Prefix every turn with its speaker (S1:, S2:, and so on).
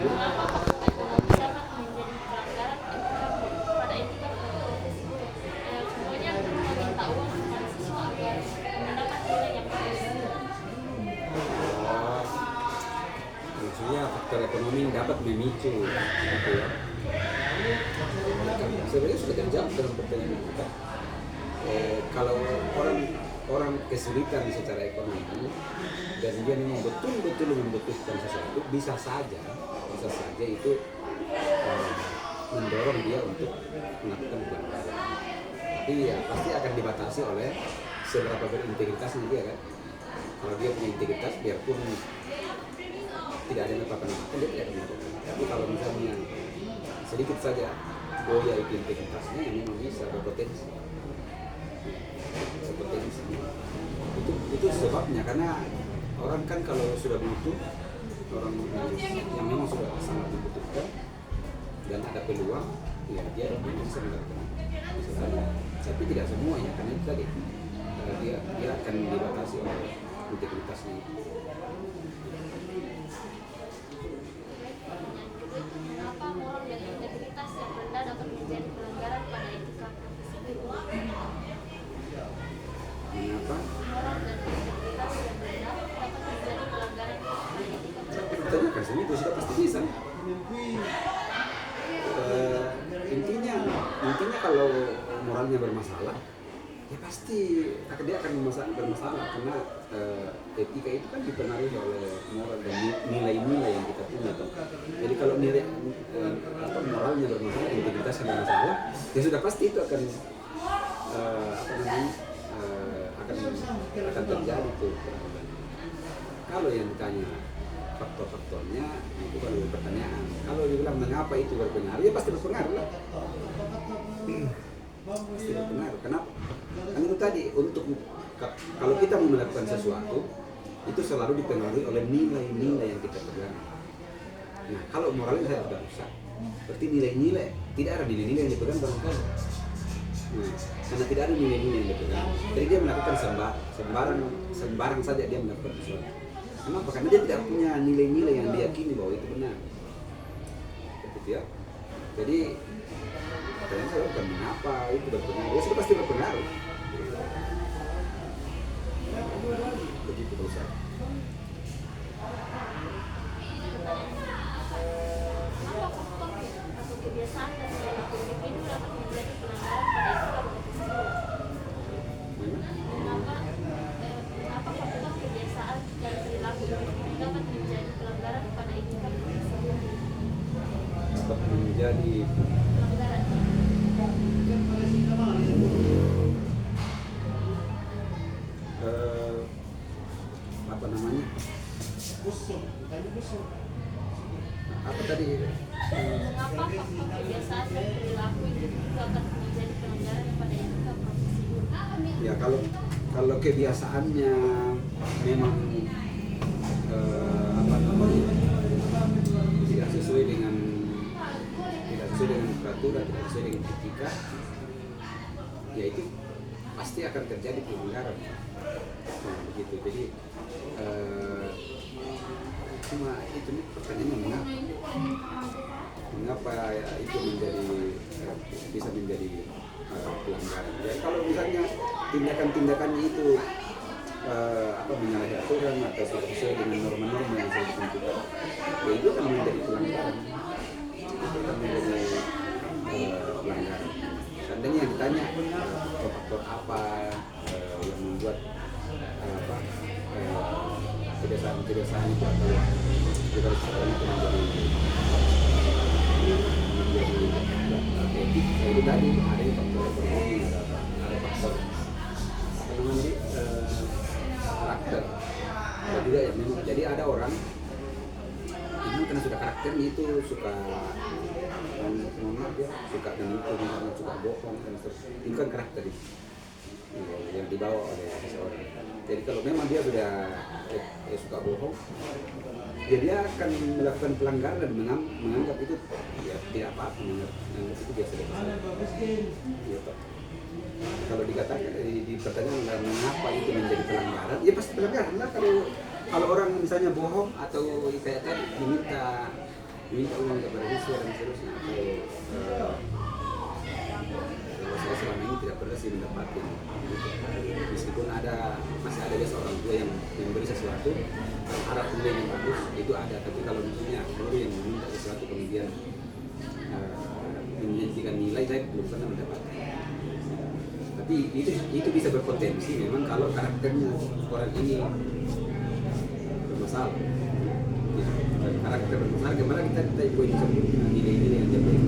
S1: Mengapa faktor ekonomi dapat menjadi pelanggaran pada etika profesi guru? Contohnya meminta uang kepada siswa agar mendapat nilai yang bagus.
S2: Oh, maksudnya faktor ekonomi dapat memicu gitu ya. Sebenarnya sudah terjawab dalam pertanyaan kita. Kalau orang kesulitan secara ekonomi dan dia memang betul-betul membutuhkan sesuatu, bisa saja itu mendorong dia untuk melakukan pelanggaran. Tapi ya pasti akan dibatasi oleh seberapa berintegritasnya dia kan. Kalau dia punya integritas, biarpun tidak ada apa-apa, dia tidak akan melakukan. Tapi kalau misalnya sedikit saja goyah itu integritasnya, ini memang bisa berpotensi. Itu sebabnya, karena orang kan kalau sudah butuh, orang yang memang sudah sangat membutuhkan dan ada peluang, ya dia bisa melakukan. Tapi tidak semuanya, karena itu tadi dia akan dibatasi oleh integritasnya.
S1: Mengapa moral dan integritas yang rendah dapat menjadi pelanggaran pada etika profesi guru?
S2: Mengapa?
S1: Moral dan integritas yang rendah dapat menjadi pelanggaran pada etika profesi.
S2: Tanyakan sini itu sudah pasti bisa. Intinya kalau moralnya bermasalah, ya pasti dia akan bermasalah karena etika itu kan dipengaruhi oleh moral dan nilai-nilai yang kita punya. Jadi kalau nilai moralnya bermasalah, integritasnya bermasalah, ya sudah pasti itu akan akan terjadi tuh. Kalau yang ditanya faktor-faktornya itu kan pertanyaan. Kalau dibilang mengapa itu berpengaruh, ya pasti berpengaruh lah. Pasti berpengaruh. Kenapa? Kan itu tadi, kalau kita mau melakukan sesuatu itu selalu dipengaruhi oleh nilai-nilai yang kita pegang. Nah, kalau moralnya saya sudah rusak, berarti nilai-nilai, tidak ada nilai-nilai yang dipegang barangkali. Karena tidak ada nilai-nilai yang dipegang, jadi dia melakukan sembarang saja dia melakukan sesuatu. Kenapa? Karena dia tidak punya nilai-nilai yang diyakini bahwa itu benar. Begitu ya. Jadi pertanyaan saya bukan mengapa itu berpengaruh, ya sudah pasti berpengaruh. Begitu Ustaz.
S1: Apa faktor atau kebiasaan dan perilaku individu dapat menjadi pelanggaran pada etika profesi guru? Mengapa faktor kebiasaan dan perilaku individu dapat menjadi pelanggaran pada etika profesi guru?
S2: Dapat menjadi
S1: Pelanggaran.
S2: apa namanya? Apa tadi?
S1: Mengapa faktor kebiasaan dan perilaku individu dapat menjadi pelanggaran pada etika profesi guru?
S2: Ya kalau kebiasaannya memang apa namanya, tidak sesuai dengan peraturan, tidak sesuai dengan etika, ya itu pasti akan terjadi pelanggaran. Nah, begitu. Jadi cuma itu nih pertanyaannya, mengapa ya, itu bisa menjadi pelanggaran. Ya, kalau misalnya tindakan-tindakannya itu menyalahi aturan atau sesuai dengan norma-norma yang sudah ditentukan, ya itu akan menjadi pelanggaran. Itu akan menjadi pelanggaran. Seandainya yang ditanya faktor apa yang membuat kebiasaan itu atau kebiasaan itu menjadi etik, itu tadi ada faktor ekonomi, ada faktor apa namanya karakter, ada juga yang memang. Jadi ada orang memang karena sudah karakternya itu suka dia suka menipu, suka bohong dan seterusnya. Itu kan karakter yang dibawa oleh seseorang. Jadi kalau memang dia sudah suka bohong, ya dia akan melakukan pelanggaran dan menganggap itu ya tidak apa-apa, menganggap itu biasa saja. Ya, kalau dikatakan di pertanyaan mengapa itu menjadi pelanggaran, ya pasti pelanggaran lah. Kalau orang misalnya bohong atau kayak tadi diminta minta uang kepada siswa dan seterusnya. Kalau saya selama ini tidak pernah sih mendapatkan, meskipun masih ada biasa orang tua yang memberi sesuatu harap nilai yang bagus itu ada, tapi kalau misalnya guru yang meminta sesuatu kemudian menjanjikan nilai, saya belum pernah mendapatkan. Tapi itu bisa berpotensi memang kalau karakternya orang ini bermasalah. Ya, karakter bermasalah, gimana kita poin nilai-nilai yang dia beri.